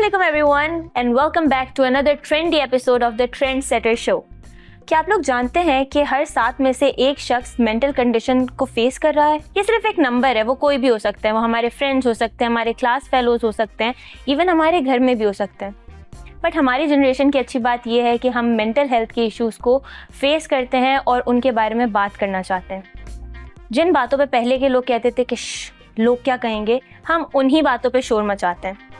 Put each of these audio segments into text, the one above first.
Assalamualaikum everyone and welcome back to another trendy episode of the Trendsetter Show. क्या आप लोग जानते हैं कि हर 7 में से एक शख्स मेंटल कंडीशन को फेस कर रहा है? ये सिर्फ एक नंबर है, वो कोई भी हो सकता है, वो हमारे फ्रेंड्स हो सकते हैं, हमारे क्लास फेलोज हो सकते हैं, इवन हमारे घर में भी हो सकते हैं. बट हमारी जनरेशन की अच्छी बात ये है कि हम मेंटल हेल्थ के इश्यूज़ को फेस करते हैं और उनके बारे में बात करना चाहते हैं. जिन बातों पे पहले के लोग कहते थे कि लोग क्या कहेंगे, हम उन्हीं बातों पे शोर मचाते हैं.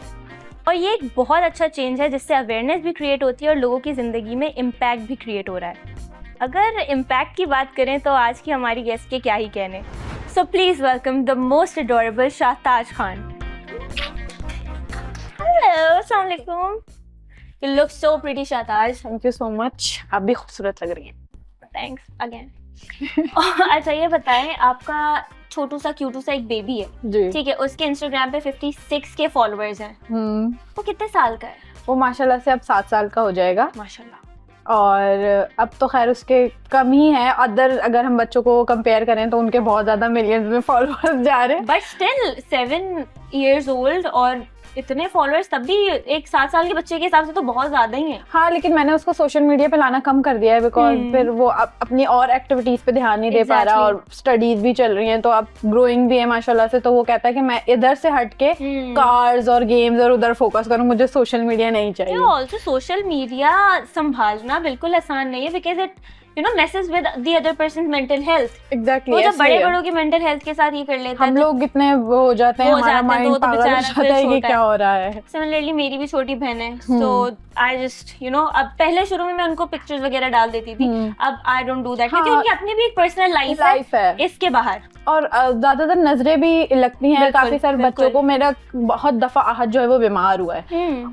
और ये एक बहुत अच्छा चेंज है जिससे अवेयरनेस भी क्रिएट होती है और लोगों की ज़िंदगी में इम्पैक्ट भी क्रिएट हो रहा है. अगर इम्पैक्ट की बात करें तो आज की हमारी गेस्ट के क्या ही कहने. So please welcome the most adorable Shahtaj Khan. Hello, अस्सलाम वालेकुम. You look so pretty Shahtaj. Thank you so much. आप भी खूबसूरत लग रही हैं. Thanks again. अच्छा ये बताएं, आपका छोटू सा क्यूटू सा एक बेबी है, ठीक है, उसके इंस्टाग्राम पे 56K फॉलोअर्स हैं. वो कितने साल का है? वो माशाल्लाह से अब 7 साल का हो जाएगा. माशाल्लाह. और अब तो खैर उसके कम ही है. अगर हम बच्चों को कंपेयर करें तो उनके बहुत ज़्यादा मिलियंस में फॉलोअर्स जा रहे हैं. बट स्टिल 7 years old और इतने फॉलोअर्स तब भी एक 7 साल के बच्चे के हिसाब से तो बहुत ज़्यादा ही है. हाँ, लेकिन मैंने उसको सोशल मीडिया पे लाना कम कर दिया है बिकॉज फिर वो अपनी और एक्टिविटीज़ पे ध्यान नहीं दे पा रहा और स्टडीज़ भी चल रही हैं, तो अब ग्रोइंग भी है माशाल्लाह से. तो वो कहता है कि मैं इधर से हट के कार्स और गेम्स और उधर फोकस करूँ, मुझे सोशल मीडिया नहीं चाहिए. ऑल्सो सोशल मीडिया संभालना बिल्कुल आसान नहीं है because it messes with the other person's mental health. Exactly. वो जब बड़ों की मेंटल हेल्थ के साथ ये कर लेते हैं, हम लोग कितने वो हो जाते हैं, हमारा माइंड पागल हो जाता है कि क्या हो रहा है. सिमिलरली मेरी भी छोटी बहन है, so I just अब पहले शुरू में मैं उनको पिक्चर्स वगैरह डाल देती थी, अब I don't do that क्योंकि उनकी अपनी भी एक पर्सनल लाइफ है इसके बाहर. और ज्यादातर नजरें भी लगती हैं काफी सारे बच्चों को. मेरा बहुत दफा आहत जो है वो बीमार हुआ है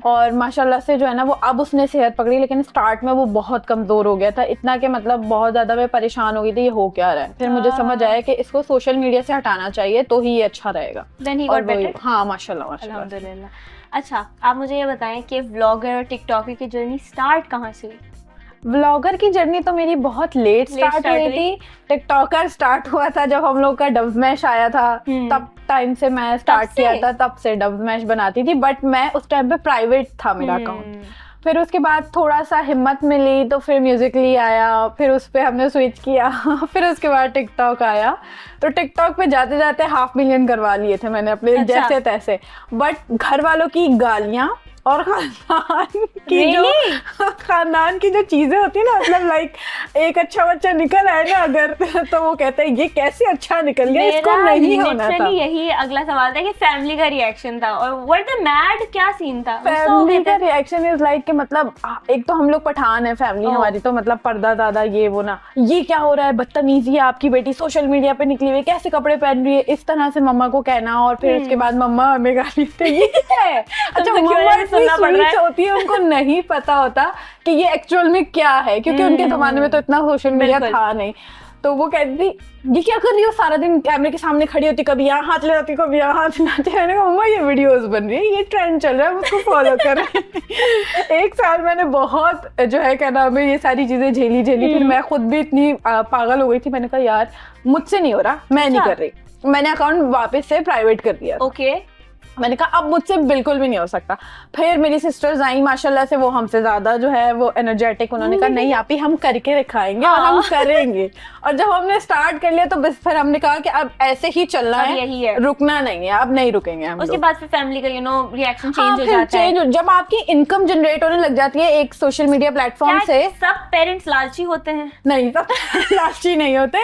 और माशाल्लाह से जो है ना वो अब उसने सेहत पकड़ी, लेकिन स्टार्ट में वो बहुत कमजोर हो गया था, इतना कि मतलब बहुत ज्यादा मैं परेशान हो गई थी ये हो क्या रहा है. फिर मुझे समझ आया कि इसको सोशल मीडिया से हटाना चाहिए तो ही ये अच्छा रहेगा. हाँ माशाल्लाह अल्हम्दुलिल्लाह. अच्छा आप मुझे ये बताएं कि व्लॉगर और टिकटॉकर की जर्नी स्टार्ट कहाँ से हुई? व्लॉगर की जर्नी तो मेरी बहुत लेट स्टार्ट हुई थी. टिकटॉकर स्टार्ट हुआ था जब हम लोग का डब स्मैश आया था, तब टाइम से मैं स्टार्ट किया था, तब से डब स्मैश बनाती थी. बट मैं उस टाइम पे प्राइवेट था मेरा अकाउंट. फिर उसके बाद थोड़ा सा हिम्मत मिली तो फिर म्यूजिकली आया, फिर उस पर हमने स्विच किया. फिर उसके बाद टिकटॉक आया, तो टिकटॉक पे जाते जाते 500,000 करवा लिए थे मैंने अपने जैसे तैसे. बट घर वालों की गालियाँ और खानदान की जो चीजें होती है ना, मतलब लाइक एक अच्छा बच्चा निकल आए ना अगर तो वो कहते हैं ये कैसे अच्छा निकल गया, इसको नहीं होना था. यही अगला सवाल था कि फैमिली का रिएक्शन था और व्हाट द मैड क्या सीन था. फैमिली का रिएक्शन इज लाइक कि मतलब एक तो हम लोग पठान है फैमिली हमारी, तो मतलब पर्दा दादा ये वो ना, ये क्या हो रहा है, बदतमीजी है, आपकी बेटी सोशल मीडिया पे निकली हुई, कैसे कपड़े पहन रही है, इस तरह से मम्मा को कहना. और फिर उसके बाद मम्मा हमें गाली देगी. अच्छा मम्मा होती है, उनको नहीं पता होता कि ये एक्चुअल में क्या है, क्योंकि उनके जमाने में तो इतना सोशल मीडिया था नहीं. तो वो कहती थी ये क्या कर रही हो, सारा दिन कैमरे के सामने खड़ी होती, कभी यहाँ हाथ ले जाती कभी यहाँ हाथ लाती. मैंने कहा मम्मा ये वीडियोस बन रही है, ये ट्रेंड चल रहा है, उसको फॉलो कर. 1 साल मैंने बहुत जो है क्या नाम है ये सारी चीजें झेली. फिर मैं खुद भी इतनी पागल हो गई थी. मैंने कहा यार मुझसे नहीं हो रहा, मैं नहीं कर रही. मैंने अकाउंट वापस से प्राइवेट कर दिया. ओके. मैंने कहा अब मुझसे बिल्कुल भी नहीं हो सकता. फिर मेरी सिस्टर्स आई माशाल्लाह से, वो हमसे ज्यादा जो है वो एनर्जेटिक. उन्होंने कहा नहीं आप ही, हम करके दिखाएंगे और हम करेंगे. और जब हमने स्टार्ट कर लिया तो बस फिर हमने कहा कि अब ऐसे ही चलना है, यही है, रुकना नहीं है, अब नहीं रुकेंगे हम. उसके बाद फिर फैमिली का रिएक्शन चेंज हो जाता है. जब आपकी इनकम जनरेट होने लग जाती है एक सोशल मीडिया प्लेटफॉर्म से. सब पेरेंट्स लालची होते हैं? नहीं, सब लालची नहीं होते,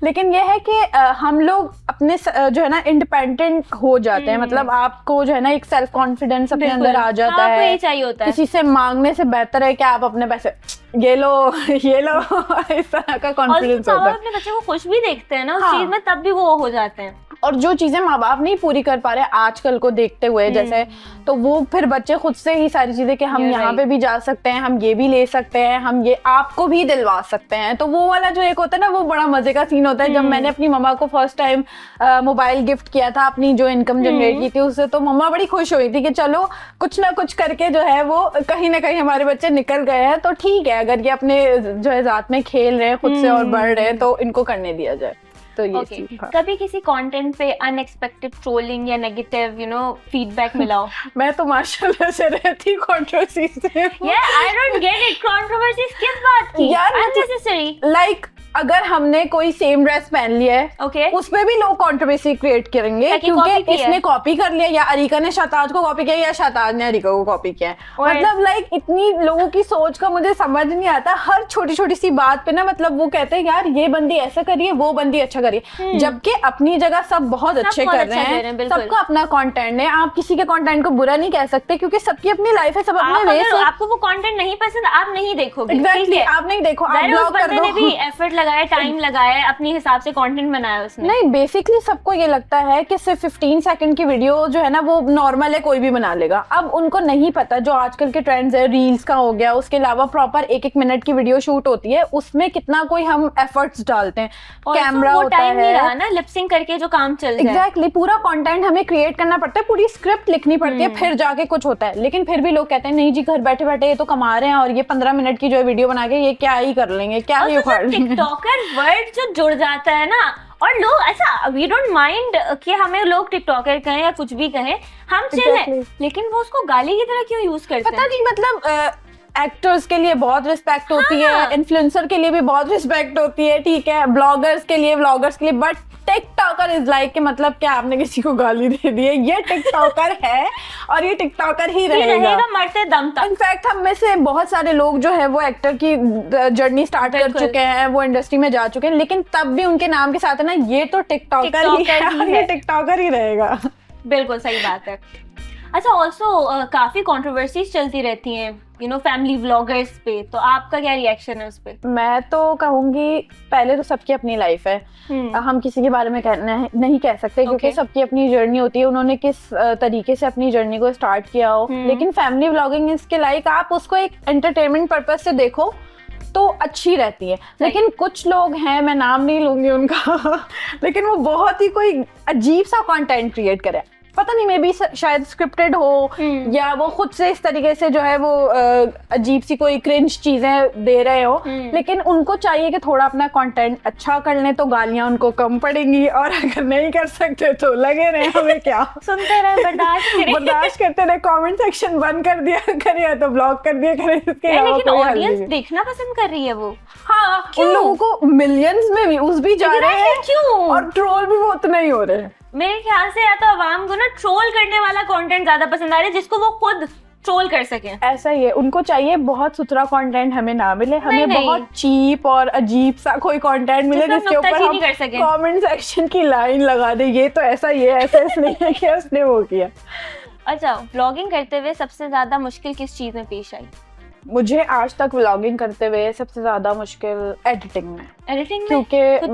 लेकिन यह है कि हम लोग अपने जो है ना इंडिपेंडेंट हो जाते हैं. मतलब आपको जो है ना एक सेल्फ कॉन्फिडेंस अपने अंदर आ जाता है. यही चाहिए होता है. किसी से मांगने से बेहतर है कि आप अपने पैसे ये लो इस तरह का कॉन्फिडेंस होता है. अपने बच्चे को खुश भी देखते हैं ना उस चीज में, तब भी वो हो जाते हैं. और जो चीजें माँ बाप नहीं पूरी कर पा रहे आजकल को देखते हुए जैसे, तो वो फिर बच्चे खुद से ही सारी चीजें कि हम यहाँ पे भी जा सकते हैं, हम ये भी ले सकते हैं, हम ये आपको भी दिलवा सकते हैं. तो वो वाला जो एक होता है ना, वो बड़ा मजे का सीन होता है. जब मैंने अपनी मम्मा को फर्स्ट टाइम मोबाइल गिफ्ट किया था, अपनी जो इनकम जनरेट की थी उससे, तो मम्मा बड़ी खुश हुई थी कि चलो कुछ ना कुछ करके जो है वो कहीं ना कहीं हमारे बच्चे निकल गए हैं, तो ठीक है, अगर ये अपने जो है जात में खेल रहे हैं खुद से और बढ़ रहे हैं तो इनको करने दिया जाए. तो ये Okay. चीज़, हाँ। कभी किसी कंटेंट पे अनएक्सपेक्टेड ट्रोलिंग या नेगेटिव फीडबैक मिला हो? मैं तो माशाल्लाह से रहती कंट्रोवर्सी से। I don't get it, controversies किस बात की? यार, अननेसेसरी। लाइक अगर हमने कोई सेम ड्रेस पहन लिया है, ओके, उसमें भी लोग कंट्रोवर्सी क्रिएट करेंगे ताकि क्योंकि copy किया है। इसने कॉपी कर लिया, या अरीका ने शाहताज को कॉपी किया, या शाहताज ने अरीका को कॉपी किया है। और- मतलब लाइक इतनी लोगों की सोच का मुझे समझ नहीं आता। हर छोटी छोटी सी बात पे ना मतलब वो कहते हैं यार ये बंदी ऐसा करिए, वो बंदी अच्छा करिए, जबकि अपनी जगह सब बहुत अच्छे बहुत कर अच्छा रहे कर रहे हैं, हैं। बिल्कुल। सबका अपना कंटेंट है, आप किसी के कंटेंट को बुरा नहीं कह सकते क्योंकि सबकी अपनी लाइफ है, सब अपने आप वे अगर से। आपको वो कंटेंट नहीं पसंद, आप नहीं देखोगे। एग्जैक्टली, ठीक है? आप नहीं देखो, आप ज़ाहिर है, उस ब्लॉक कर बंदे ने दो। भी एफर्ट लगाया, टाइम लगाया, अपने हिसाब से कंटेंट बनाया उसने। नहीं, बेसिकली सबको ये लगता है कि सिर्फ 15 सेकंड की वीडियो जो है ना वो नॉर्मल है, कोई भी बना लेगा। अब उनको नहीं पता जो आजकल के ट्रेंड्स है, रील्स का हो गया, उसके अलावा प्रॉपर 1-1 मिनट की वीडियो शूट होती है, उसमें कितना कोई हम एफर्ट्स डालते हैं, कैमरा वो होता टाइम नहीं रहा है। ना लिपसिंग करके जो काम चल जाए। एग्जैक्टली, पूरा कंटेंट हमें क्रिएट करना पड़ता है, पूरी स्क्रिप्ट लिखनी पड़ती है, फिर जाके कुछ होता है। लेकिन फिर भी लोग कहते हैं नहीं जी, घर बैठे बैठे ये तो कमा रहे हैं, और ये 15 मिनट की जो है वीडियो बना के ये क्या ही कर लेंगे, क्या ही उखाड़ लेंगे। टिकटॉकर वर्ड जो जुड़ जाता है ना, और लोग ऐसा, वी डोंट माइंड कि हमें लोग टिकटॉकर कहें या कुछ भी कहें, हम चिल हैं, Exactly. लेकिन वो उसको गाली की तरह क्यों यूज करते पता हैं? नहीं, मतलब एक्टर्स के लिए बहुत रिस्पेक्ट होती हाँ। है, इन्फ्लुएंसर के लिए भी बहुत रिस्पेक्ट होती है, ठीक है, ब्लॉगर्स के लिए, व्लॉगर्स के लिए, बट टिकटॉकर इज लाइक कि मतलब क्या आपने किसी को गाली दे दी है, ये टिकटॉकर है और ये टिकटॉकर ही ये रहेगा। मरते दम तक। इनफैक्ट हम में से बहुत सारे लोग जो है वो एक्टर की जर्नी स्टार्ट कर बिल्कुल। चुके हैं, वो इंडस्ट्री में जा चुके हैं, लेकिन तब भी उनके नाम के साथ है ना, ये तो टिकटॉकर ही है टिकटॉकर ही और है। ये टिकटॉकर ही रहेगा। बिल्कुल सही बात है। अच्छा, ऑल्सो काफी कंट्रोवर्सीज चलती रहती हैं फैमिली व्लॉगर्स पे, तो आपका क्या रिएक्शन है उस पे? मैं तो कहूंगी पहले तो सबकी अपनी लाइफ है, हम किसी के बारे में नहीं कह सकते क्योंकि Okay. सबकी अपनी जर्नी होती है, उन्होंने किस तरीके से अपनी जर्नी को स्टार्ट किया हो। लेकिन फैमिली व्लॉगिंग इसके लाइक आप उसको एक एंटरटेनमेंट पर्पज से देखो तो अच्छी रहती है। लेकिन कुछ लोग हैं, मैं नाम नहीं लूंगी उनका लेकिन वो बहुत ही कोई अजीब सा कंटेंट क्रिएट करे, पता नहीं, मे बी शायद स्क्रिप्टेड हो या वो खुद से इस तरीके से जो है वो अजीब सी कोई क्रिंज चीजें दे रहे हो। लेकिन उनको चाहिए कि थोड़ा अपना कंटेंट अच्छा कर लें तो गालियां उनको कम पड़ेंगी, और अगर नहीं कर सकते तो लगे रहे हमें क्या सुनते रहे, बर्दाश्त करते रहे, कमेंट सेक्शन बंद कर दिया करें या तो ब्लॉक कर दिया करें, इसके अलावा लेकिन कोई हल ऑडियंस नहीं। देखना पसंद कर रही है वो। हाँ, उन लोगों को मिलियंस में व्यूज भी जा रहे हैं क्यों? और ट्रोल भी वो उतना ही हो रहे हैं। मेरे ख्याल से या तो आवाम को ना ट्रोल करने वाला कंटेंट ज्यादा पसंद आ रहा है जिसको वो खुद ट्रोल कर सकें। ऐसा ही है, उनको चाहिए बहुत सुथरा कंटेंट हमें ना मिले, हमें नहीं। बहुत चीप और अजीब सा कोई कंटेंट मिले जिसमें जिसके ऊपर हम नुक्ताचीनी कर सकें। कमेंट सेक्शन की लाइन लगा दे, ये तो ऐसा, ये ऐसा इसलिए कि उसने वो किया। अच्छा, व्लॉगिंग करते हुए सबसे ज्यादा मुश्किल किस चीज में पेश आई? मुझे आज तक व्लॉगिंग करते हुए सबसे ज्यादा मुश्किल एडिटिंग में, एडिटिंग में? क्योंकि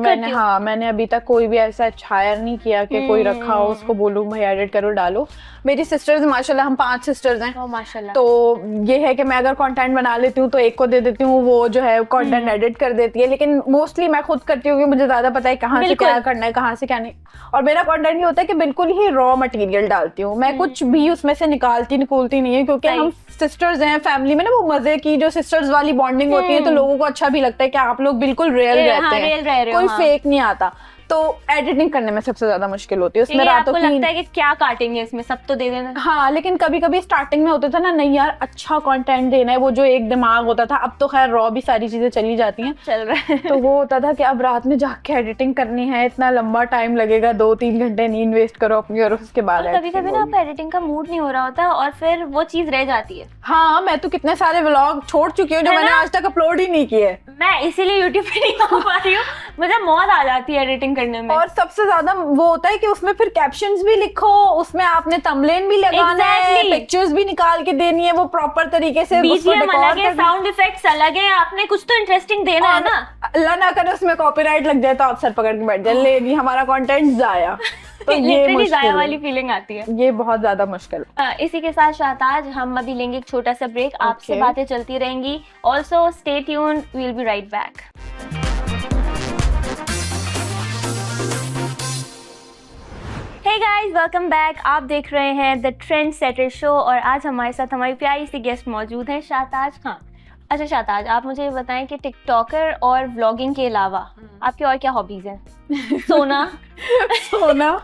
मैंने अभी तक कोई भी ऐसा हायर नहीं किया कि कोई रखा हो उसको बोलूं भाई एडिट करो डालो। मेरी सिस्टर्स, माशाल्लाह हम 5 सिस्टर्स हैं, माशाल्लाह। तो ये है कि मैं अगर कंटेंट बना लेती हूँ तो एक को दे देती हूँ, वो जो है कंटेंट एडिट कर देती है, लेकिन मोस्टली मैं खुद करती हूँ, मुझे ज्यादा पता है कहाँ से क्या करना है, कहाँ से क्या नहीं। और मेरा कंटेंट ये होता है कि बिल्कुल ही रॉ मटेरियल डालती हूँ मैं, कुछ भी उसमें से निकालती नहीं है, क्योंकि हम सिस्टर्स हैं, फैमिली में ना वो मजे की जो सिस्टर्स वाली बॉन्डिंग होती है, तो लोगों को अच्छा भी लगता है कि आप लोग बिल्कुल रियल रहते हैं, कोई फेक नहीं आता। तो एडिटिंग करने में सबसे ज्यादा मुश्किल होती है, उसमें रातों की लगता है कि क्या काटेंगे इसमें, सब तो दे देना। हाँ, लेकिन कभी कभी स्टार्टिंग में होता था ना, नहीं यार अच्छा कंटेंट देना है, वो जो एक दिमाग होता था, अब तो खैर रॉ भी सारी चीजें चली जाती हैं, चल रहा है तो वो होता था कि अब रात में जाके एडिटिंग करनी है, इतना लंबा टाइम लगेगा, 2-3 घंटे नींद वेस्ट करो अपनी, और उसके बाद कभी कभी ना आपका एडिटिंग का मूड नहीं हो रहा होता और फिर वो चीज रह जाती है। हाँ, मैं तो कितने सारे व्लॉग छोड़ चुकी हूँ जो मैंने आज तक अपलोड ही नहीं किए। मैं इसीलिए यूट्यूब पे नहीं आ पा रही हूँ, मुझे मौत आ जाती है एडिटिंग करने में। और सबसे ज्यादा वो होता है कि उसमें फिर कैप्शंस भी लिखो, उसमें आपने थंबनेल भी लगाना है, पिक्चर्स भी निकाल के देनी है वो प्रॉपर तरीके से, बीजीएम अलग है, साउंड इफेक्ट्स अलग है, आपने कुछ तो इंटरेस्टिंग देना है ना। अल्लाह ना करे उसमें कॉपीराइट लग जाए तो आप सर पकड़ के बैठ जाए, ले नहीं हमारा कंटेंट जाया, तो ये जाया वाली फीलिंग आती है, ये बहुत ज्यादा मुश्किल। इसी के साथ शाहताज, हम अभी लेंगे एक छोटा सा ब्रेक, आपसे बातें चलती रहेंगी। Also stay tuned, we will be right back. Hey guys, welcome back. आप देख रहे हैं द ट्रेंड सेटर शो और आज हमारे साथ हमारी प्यारी सी गेस्ट मौजूद हैं, शाहताज खान। अच्छा शाताज, आप मुझे ये बताएं कि टिकटॉकर और व्लॉगिंग के अलावा आपकी और क्या हॉबीज हैं? सोना, सोना,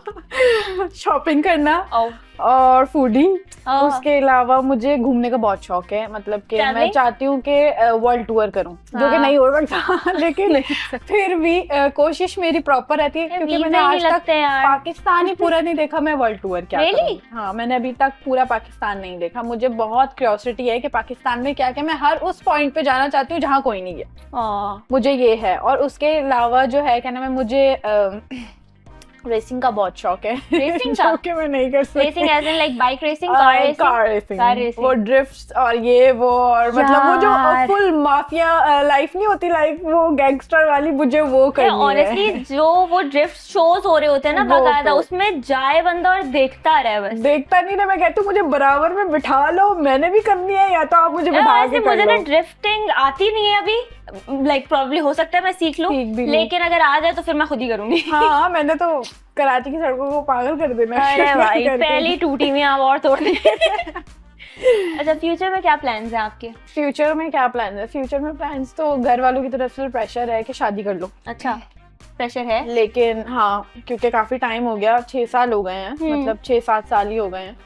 शॉपिंग करना और और फूडिंग। हाँ। उसके अलावा मुझे घूमने का बहुत शौक है, मतलब कि मैं Traveling? चाहती हूँ कि वर्ल्ड टूर करूँ, जो कि हाँ। नहीं हो सकता लेकिन फिर भी कोशिश मेरी प्रॉपर रहती है, क्योंकि वीज़ा मैंने ही नहीं आज तक लगते यार। पाकिस्तान ही पूरा नहीं देखा, मैं वर्ल्ड टूर क्या Really? करूँ। हाँ, मैंने अभी तक पूरा पाकिस्तान नहीं देखा। मुझे बहुत क्यूरियोसिटी है कि पाकिस्तान में क्या क्या, मैं हर उस पॉइंट पे जाना चाहती हूँ जहाँ कोई नहीं गया, मुझे ये है। और उसके अलावा जो है क्या नाम है, मुझे रेसिंग का बहुत शौक है। रेसिंग का? जो कि मैं नहीं कर सकती। Racing as in like bike racing, car racing? Car racing, car racing. वो ड्रिफ्ट्स और ये वो, और मतलब वो जो यार। फुल माफिया लाइफ नहीं होती, लाइफ वो गैंगस्टर वाली, मुझे वो करनी है। ऑनेस्टली जो वो ड्रिफ्ट शोज हो रहे होते हैं ना वो बाकायदा, तो। उसमें जाए बंदा और देखता रहे बस। देखता नहीं ना, मैं कहती हूँ मुझे बराबर में बिठा लो, मैंने भी करनी है, या तो आप मुझे बिठा के कर मुझे ना लो। ड्रिफ्टिंग आती नहीं है अभी, लाइक प्रॉब्ली हो सकता है मैं सीख लूं, सीख भी लूं। लेकिन अगर आ जाए तो फिर मैं खुद ही करूंगी। हाँ, मैंने तो कराची की सड़कों को पागल कर देना। अरे भाई करके। पहली टूटी हुई आप और तोड़ देंगे। अच्छा, फ्यूचर में क्या प्लान्स हैं आपके? फ्यूचर में क्या प्लान है? फ्यूचर में प्लान्स तो घर वालों की तरफ से प्रेशर है कि शादी कर लो। अच्छा, प्रेशर है? लेकिन हाँ, क्योंकि काफी टाइम हो गया, 6 साल हो गए हैं, मतलब 6-7 साल ही हो गए हैं।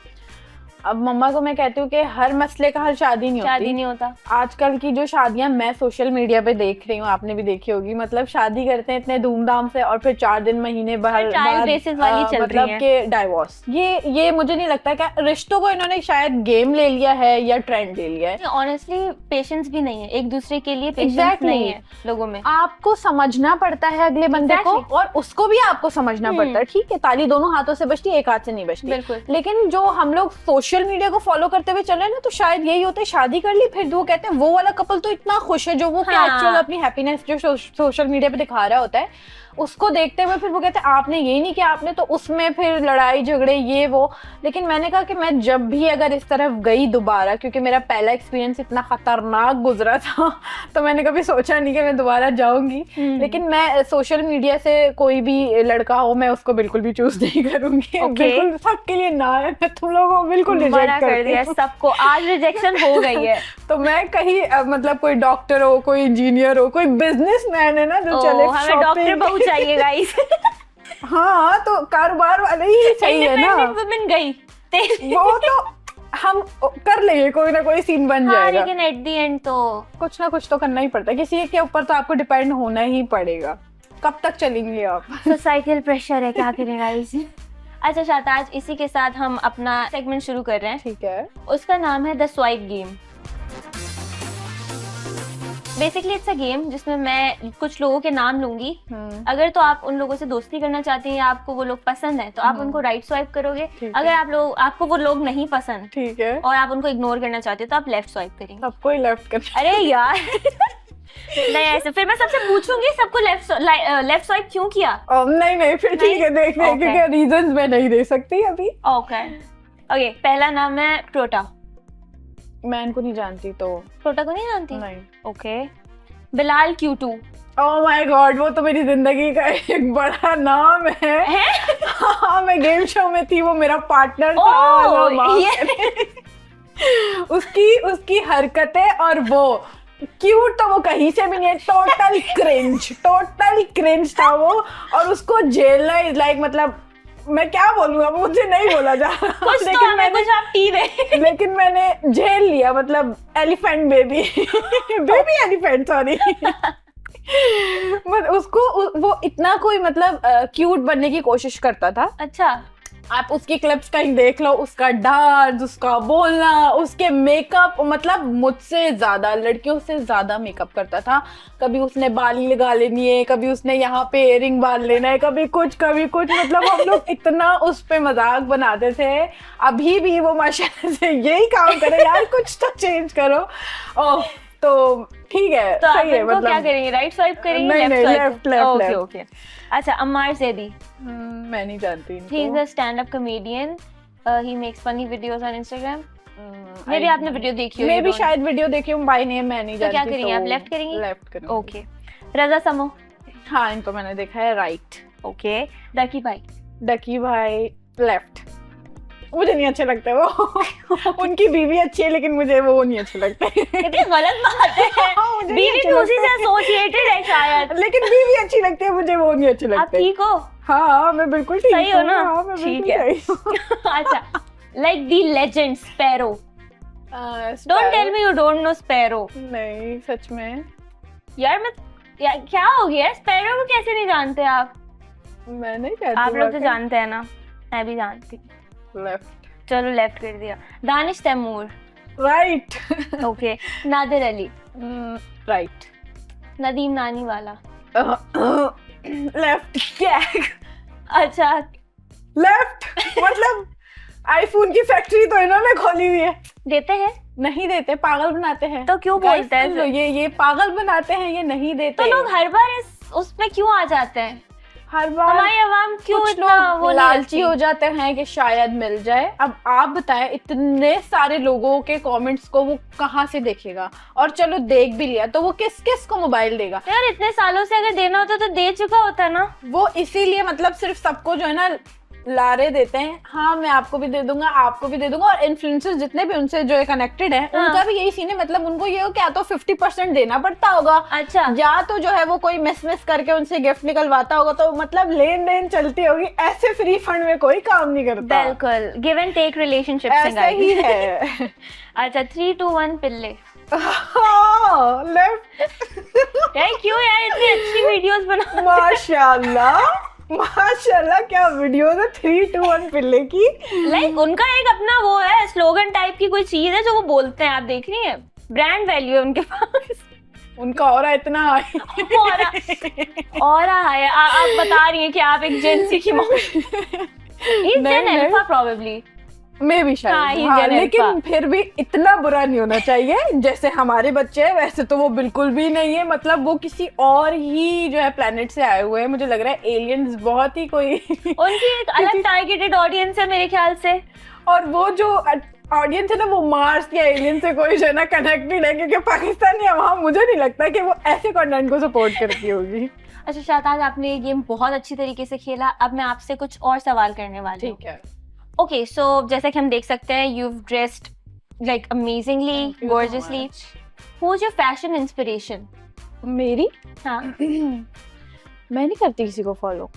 अब मम्मा को मैं कहती हूँ कि हर मसले का हल शादी नहीं शादी होती। नहीं होता। आजकल की जो शादियां मैं सोशल मीडिया पे देख रही हूँ, आपने भी देखी होगी, मतलब शादी करते हैं इतने धूमधाम से और फिर 4 दिन महीने बाद ट्रायल बेसिस वाली चल मतलब रही है। कि डाइवोर्स। ये मुझे नहीं लगता कि रिश्तों को इन्होंने शायद गेम ले लिया है या ट्रेंड ले लिया है। ऑनेस्टली पेशेंस भी नहीं है, एक दूसरे के लिए पेशेंस Exactly. नहीं है लोगों में। आपको समझना पड़ता है अगले बंदे को, Exactly. और उसको भी आपको समझना पड़ता है। ठीक है, ताली दोनों हाथों से बजती, एक हाथ से नहीं बजती। बिल्कुल। लेकिन जो हम लोग सोशल मीडिया को फॉलो करते हुए चल रहे हैं ना, तो शायद यही होता है, शादी कर ली, फिर वो कहते हैं वो वाला कपल तो इतना खुश है, जो वो हाँ। एक्चुअल अपनी हैप्पीनेस जो सोशल मीडिया पे दिखा रहा होता है, उसको देखते हुए फिर वो कहते हैं आपने यही नहीं किया, आपने तो उसमें फिर लड़ाई झगड़े ये वो। लेकिन मैंने कहा कि मैं जब भी अगर इस तरफ गई दोबारा, क्योंकि मेरा पहला एक्सपीरियंस इतना खतरनाक गुजरा था, तो मैंने कभी सोचा नहीं कि मैं दोबारा जाऊंगी। लेकिन मैं सोशल मीडिया से कोई भी लड़का हो, मैं उसको बिल्कुल भी चूज नहीं करूंगी। बिल्कुल सबके लिए ना है, मैं तुम लोगों को बिल्कुल मना रिजेक्ट कर करती दिया हूँ। सबको, आज रिजेक्शन हो गई है। तो मैं कहीं मतलब कोई डॉक्टर हो, कोई इंजीनियर हो, कोई बिजनेसमैन है ना जो चले हमें डॉक्टर बहुत चाहिए गाइस। हाँ, तो कारोबार वाले ही सही है ना। इंडिपेंडेंट वुमेन गई वो तो हम कर लेंगे, कोई ना कोई सीन बन हाँ, जाएगा। लेकिन एट द एंड तो कुछ ना कुछ तो करना ही पड़ता है, किसी के ऊपर तो आपको डिपेंड होना ही पड़ेगा। कब तक चलेंगे आप? सोसाइटल प्रेशर है, क्या करें गाइस। अच्छा शाताज, इसी के साथ हम अपना सेगमेंट शुरू कर रहे हैं। ठीक है। उसका नाम है the swipe game. Basically it's a game जिसमें मैं कुछ लोगों के नाम लूंगी। अगर तो आप उन लोगों से दोस्ती करना चाहते हैं या आपको वो लोग पसंद है तो आप उनको राइट स्वाइप करोगे। अगर आपको वो लोग नहीं पसंद, ठीक है, और आप उनको इग्नोर करना चाहते हो तो आप लेफ्ट स्वाइप करेंगे। सबको ही लेफ्ट कर। अरे यार नहीं ऐसे, फिर मैं सबसे पूछूंगी सबको लेफ्ट स्वाइप क्यों किया। नहीं फिर ठीक है, देखते हैं, क्योंकि रीजंस मैं नहीं दे सकती अभी। ओके, पहला नाम है प्रोटा। मैं इनको नहीं जानती, तो प्रोटा को नहीं जानती? नहीं। Okay, Bilal Q2। Oh my God, वो तो मेरी जिंदगी का एक बड़ा नाम है। हाँ, मैं गेम शो में थी, वो मेरा पार्टनर था। उसकी हरकतें और वो क्यूट तो वो कहीं से भी नहीं है, टोटल क्रिंज था वो। और उसको झेलना इज लाइक, मतलब मैं क्या बोलूँ, अब मुझे नहीं बोला जा रहा। लेकिन मैंने झेल लिया, मतलब एलिफेंट बेबी एलिफेंट, सॉरी। उसको वो इतना कोई मतलब क्यूट बनने की कोशिश करता था। अच्छा, आप उसकी क्लिप्स कहीं देख लो, उसका डांस, उसका बोलना, उसके मेकअप, मतलब मुझसे ज्यादा, लड़कियों से ज्यादा मेकअप करता था। कभी उसने बाली लगा लेनी है, कभी उसने यहाँ पे इयरिंग बांध लेना है, कभी कुछ मतलब हम लोग इतना उस पे मजाक बनाते थे। अभी भी वो माशाल्लाह से यही काम करे, यार कुछ तो चेंज करो। ओह, तो ठीक है, तो सही है, मतलब क्या करेंगे, राइट स्वाइप करेंगे? नहीं, लेफ्ट। ओके। अच्छा, अम्मार ज़ैदी। मैं नहीं जानती इनको। He is a stand-up comedian. He makes funny videos on Instagram. मे भी आपने वीडियो देखी होगी। मैं भी शायद वीडियो देखी हूँ, बाय नेम मैं नहीं जानती। तो क्या करेंगे आप, लेफ्ट करेंगे? लेफ्ट करूँगी। ओके। रजा समो। हाँ, इनको मैंने देखा है, राइट। ओके। डकी भाई। डकी भाई लेफ्ट। मुझे नहीं अच्छे लगते वो उनकी बीवी अच्छी है लेकिन मुझे वो नहीं अच्छे लगते। कितनी गलत बात है। मुझे नहीं बीवी अच्छे तो उसी से लगते। एसोसिएटेड है शायद। लेकिन बीवी अच्छी लगती है, मुझे वो नहीं अच्छे आप लगते। ठीक हो? हाँ मैं बिल्कुल ठीक सही हो ना? हाँ, मैं ठीक बिल्कुल है। सही हूँ। अच्छा, like the legend Sparrow. Don't tell me you don't know Sparrow. नहीं सच में यार क्या हो गया, स्पैरो को कैसे नहीं जानते आप? मैं नहीं कहती। आप लोग तो जानते हैं ना, मैं भी जानती। लेफ्ट। चलो लेफ्ट कर दिया। Danish Taimur. Right. Okay. Nadir Ali. Right. Nadeem नानी वाला। लेफ्ट। क्या? अच्छा, लेफ्ट मतलब आईफोन की फैक्ट्री तो इन्होंने खोली हुई है। देते हैं? नहीं देते, पागल बनाते हैं। तो क्यों Guys, बोलते हैं सुन लो, ये पागल बनाते हैं, ये नहीं देते। तो लोग हर बार उसमें क्यों आ जाते हैं? हर बार हमारी आवाम क्यों कुछ इतना लोग वो लालची हो जाते हैं कि शायद मिल जाए। अब आप बताएं, इतने सारे लोगों के कमेंट्स को वो कहाँ से देखेगा? और चलो देख भी लिया तो वो किस किस को मोबाइल देगा? यार इतने सालों से अगर देना होता तो दे चुका होता ना। वो इसीलिए मतलब सिर्फ सबको जो है ना लारे देते हैं, हाँ मैं आपको भी दे दूंगा, आपको भी दे दूंगा। और इन्फ्लुएंसर्स जितने भी उनसे जो है कनेक्टेड है, हाँ। उनका भी यही सीन है। मतलब उनको ये हो क्या तो 50% देना पड़ता होगा। अच्छा, या तो जो है वो कोई मिस करके उनसे गिफ्ट निकलवाता होगा, तो मतलब लेन देन चलती होगी। ऐसे फ्री फंड में कोई काम नहीं करता। बिल्कुल गिव एंड टेक रिलेशनशिप से ऐसा ही है। अच्छा, 3 2 1 पिल्ले। लेफ्ट। यार क्यों यार, इतनी अच्छी वीडियोस बना। माशाल्लाह माशाल्लाह, क्या वीडियो है 3 2 1 पिल्ले की। लाइक उनका एक अपना वो है, स्लोगन टाइप की कोई चीज है जो वो बोलते हैं, आप देख रही हैं, ब्रांड वैल्यू है उनके पास। उनका और इतना और आप बता रही हैं कि आप एक जेंसी की mom. He's Gen Alpha probably. मैं भी शायद हाँ, हाँ, Gen लेकिन Alpha. फिर भी इतना बुरा नहीं होना चाहिए जैसे हमारे बच्चे हैं। वैसे तो वो बिल्कुल भी नहीं है, मतलब वो किसी और ही जो है प्लेनेट से आए हुए हैं। मुझे लग रहा है एलियंस बहुत ही कोई उनकी एक अलग टारगेटेड ऑडियंस है मेरे ख्याल से। और वो जो ऑडियंस है ना, वो मार्स या एलियन से कोई जो है ना कनेक्टेड है, क्योंकि पाकिस्तानी आवाम मुझे नहीं लगता कि वो ऐसे कंटेंट को सपोर्ट करती होगी। अच्छा शाहताज, आपने ये गेम बहुत अच्छी तरीके से खेला। अब मैं आपसे कुछ और सवाल करने वाली हूँ। ठीक है। ओके, सो जैसा कि हम देख सकते हैं, you've dressed like amazingly, gorgeously. Who's your fashion inspiration? मेरी हाँ, मैं नहीं करती किसी को फॉलो।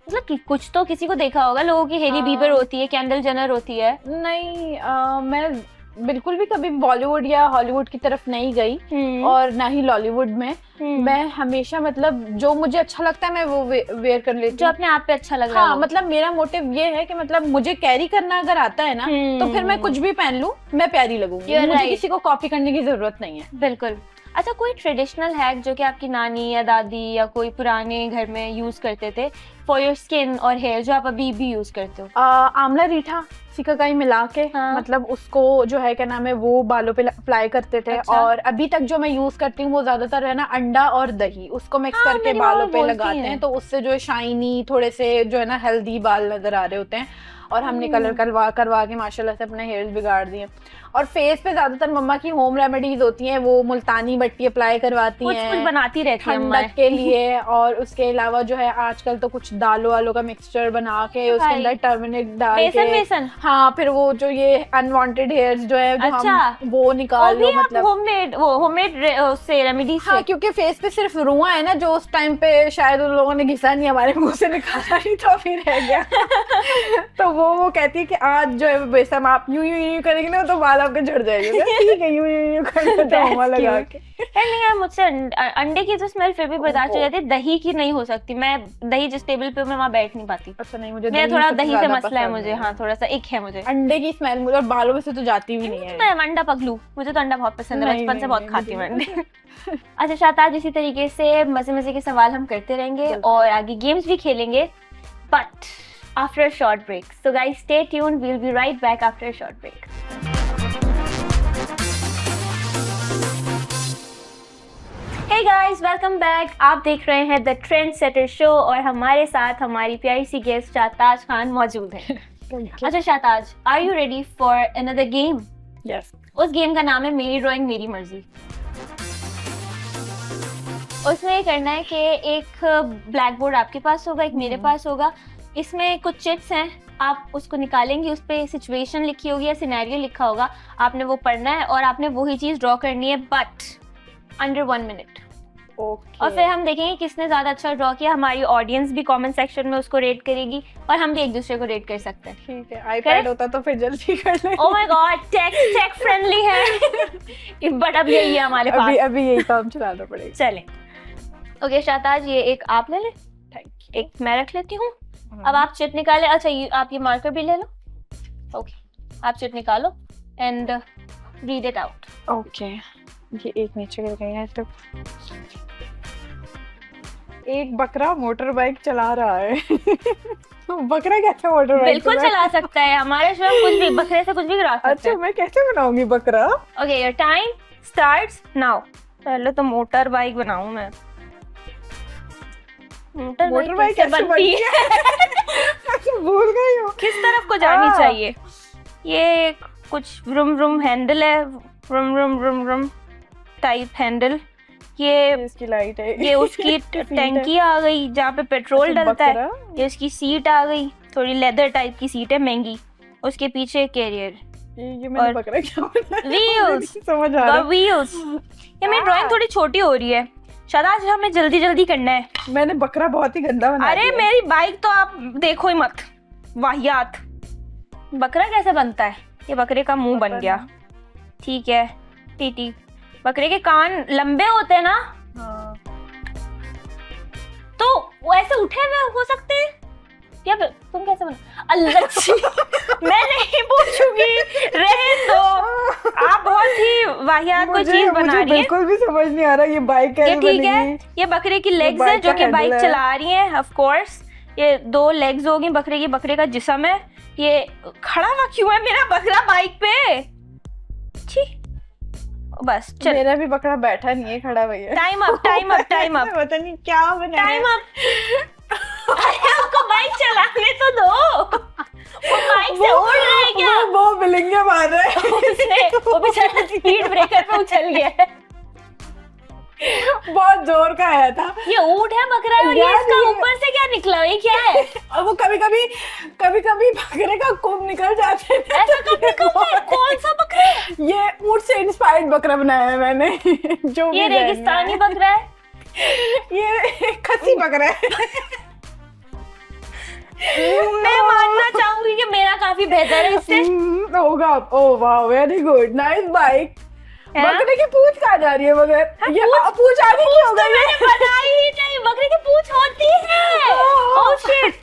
मतलब कि कुछ तो किसी को देखा होगा। लोगों की हेली बीबर होती है, कैंडल जेनर होती है। नहीं मैं बिल्कुल भी कभी बॉलीवुड या हॉलीवुड की तरफ नहीं गई और ना ही लॉलीवुड में। मैं हमेशा मतलब जो मुझे अच्छा लगता है मैं वो वेयर कर लेती हूँ, जो अपने आप पे अच्छा लग रहा हाँ, है। मतलब मेरा मोटिव ये है कि मतलब मुझे कैरी करना अगर आता है ना तो फिर मैं कुछ भी पहन लूँ, मैं प्यारी लगूंगी। You're मुझे right. किसी को कॉपी करने की जरूरत नहीं है। बिल्कुल। अच्छा, कोई ट्रेडिशनल हैक जो कि आपकी नानी या दादी या कोई पुराने घर में यूज करते थे फॉर योर स्किन और हेयर, जो आप अभी भी यूज करते हो? आंवला रीठा सिकाकाई मिला के, हाँ. मतलब उसको जो है क्या नाम है वो बालों पे अप्लाई करते थे। अच्छा. और अभी तक जो मैं यूज करती हूँ वो ज्यादातर है ना अंडा और दही, उसको मिक्स हाँ, करके मेरी बालों मम्मी पे बोलती लगाते हैं। हैं, तो उससे जो है शाइनी थोड़े से जो है ना हेल्दी बाल नजर आ रहे होते हैं। और हमने कलर करवा के माशाल्लाह से अपने हेयर्स बिगाड़ दिए। और फेस पे ज्यादातर मम्मा की होम रेमेडीज होती हैं, वो मुल्तानी मिट्टी अप्लाई करवाती हैं, कुछ बनाती रहती है ठंडक के लिए। और उसके अलावा जो है आजकल तो कुछ दालों वालों का मिक्सचर बना के उसके अंदर टर्मरिक डाल के, बेसन। हाँ, फिर वो जो ये अनवांटेड हेयर्स जो है जो अच्छा, हम वो निकाल लो, मतलब होममेड उससे रेमेडी से। हाँ, क्योंकि फेस पे सिर्फ रुआं है ना, जो उस टाइम पे शायद उन लोगों ने घिसा नहीं, हमारे मुंह से निकाला नहीं तो फिर रह गया। तो वो कहती है कि आज जो है बेसन आप यूं करेंगे ना तो बाल आपके झड़ जाएंगे। ठीक है, यूं करके तो हुआ लगा के। नहीं यार, मुझसे अंडे की तो स्मेल फिर भी बर्दाश्त हो जाती है, दही की नहीं हो सकती। मैं दही जिस टेबल पे मैं वहाँ बैठ नहीं पाती। अच्छा, नहीं, मुझे मेरा थोड़ा दही से ज्यादा मसला है, पसंद मुझे हाँ थोड़ा सा एक है मुझे अंडे की स्मेल, मुझे और बालों में से तो जाती भी नहीं है। मैं अंडा पगलू, मुझे तो अंडा बहुत पसंद है, बचपन से बहुत खाती हूँ अंडे। अच्छा शाहताज, इसी तरीके से मजे के सवाल हम करते रहेंगे और आगे गेम्स भी खेलेंगे, but after a short break. So guys stay tuned, we will be right back after a short break. Hey guys, welcome back. आप देख रहे हैं द ट्रेंड सेटर शो और हमारे साथ हमारी प्यारी सी गेस्ट शाहताज खान मौजूद है। अच्छा Shahtaj, are you ready for another game? Yes. उस गेम का नाम है मेरी ड्राइंग मेरी मर्जी। उसमें ये करना है कि एक ब्लैक बोर्ड आपके पास होगा, एक मेरे पास होगा। इसमें कुछ चिट्स हैं आप उसको निकालेंगी, उस पर सिचुएशन लिखी होगी या सिनेरियो लिखा होगा, आपने वो पढ़ना है और आपने वही चीज़ ड्रॉ करनी है, बट अंडर 1 मिनट। और फिर हम देखेंगे किसने ज़्यादा अच्छा ड्रॉ किया। हमारी ऑडियंस भी कमेंट सेक्शन में उसको रेट करेगी और हम भी एक दूसरे को रेट कर सकते हैं। ठीक है, आईपैड होता तो फिर जल्दी कर ले। Oh my God, tech friendly है बट अब यही है हमारे पास, अभी यही काम चलाना पड़ेगा। चलें। ओके शाहताज, ये एक आप ले लें, एक मैं रख लेती हूँ। अब आप चिट निकालें। अच्छा आप ये मार्कर भी ले लो। ओके, आप चिट निकालो and read it out. Okay, ये एक नीचे गिर गई है। तो एक बकरा मोटर बाइक चला रहा है बकरा कैसे मोटर बाइक बिल्कुल चला सकता है, हमारे शो में कुछ भी, बकरे से कुछ भी करा सकते हैं। अच्छा, मैं कैसे बनाऊंगी बकरा? Okay, your time starts now. पहले तो मोटर बाइक बनाऊं मैं। मोटर बाइक कैसे बनती है भूल गई हूँ। किस तरफ को जानी चाहिए? ये कुछ व्रुम व्रुम हैंडल है, vroom vroom vroom vroom type handle. ये इसकी लाइट है, ये उसकी टैंकी आ गई जहाँ पे पेट्रोल डलता है। ये उसकी सीट आ गई, थोड़ी लेदर टाइप की सीट है महंगी। उसके पीछे कैरियर, ये मैंने बकरा क्या बनाया? व्हील्स, समझ आ रहा है। व्हील्स। ये मेरी ड्राइंग थोड़ी छोटी हो रही है, शायद आज हमें जल्दी जल्दी करना है। मैंने बकरा बहुत ही गंदा बनाया। अरे मेरी बाइक तो आप देखो ही मत, वाहियात। बकरा कैसे बनता है? ये बकरे का मुंह बन गया, ठीक है। टीटी, बकरे के कान लंबे होते हैं ना, हाँ। तो वो ऐसे उठे हुए हो सकते हैं या तुम कैसे बना? अल्लाह मैं नहीं पूछूंगी, रहने दो। आप बहुत ही वाहियात कोई चीज बना रही है। बिल्कुल भी समझ नहीं आ रहा ये बाइक कैसे बनी। ठीक है, ये बकरे की लेग्स है जो कि बाइक चला रही है। ऑफ कोर्स ये 2 लेग्स होगी बकरे की, बकरे का जिस्म है। ये खड़ा हुआ क्यों है मेरा बकरा बाइक पे? छी, बस चल। मेरा भी बकरा बैठा नहीं है, खड़ा भैया। Time up, time up, time up. पता नहीं क्या बनाया। Time up. आपको बाइक चलाने तो दो। वो बाइक से उड़ रहा है क्या? वो बिलिंगे मार रहा है उसने, वो बेचारा स्पीड ब्रेकर पे उछल गया है। बहुत जोर का आया था। ये ऊंट है, बकरा है, और ये इसका ऊपर से क्या निकला? ये क्या है? और वो कभी कभी बकरे का कुम निकल जाते हैं। ऐसा कब निकलता है? कौन सा बकरा है? ये ऊंट से इंस्पायर्ड बकरा बनाया है मैंने जो ये रेगिस्तानी बकरा है, ये खस्सी बकरा है। मैं मानना चाहूंगी कि मेरा काफी बेहतर है इससे। होगा। ओह वाह, वेरी गुड, नाइस बाइक। बकरे की पूंछ कहाँ जा रही है? मगर ये पूंछ आगे क्यों हो गई? मैंने बनाई ही नहीं, बकरे की पूंछ होती है। ओह शिट,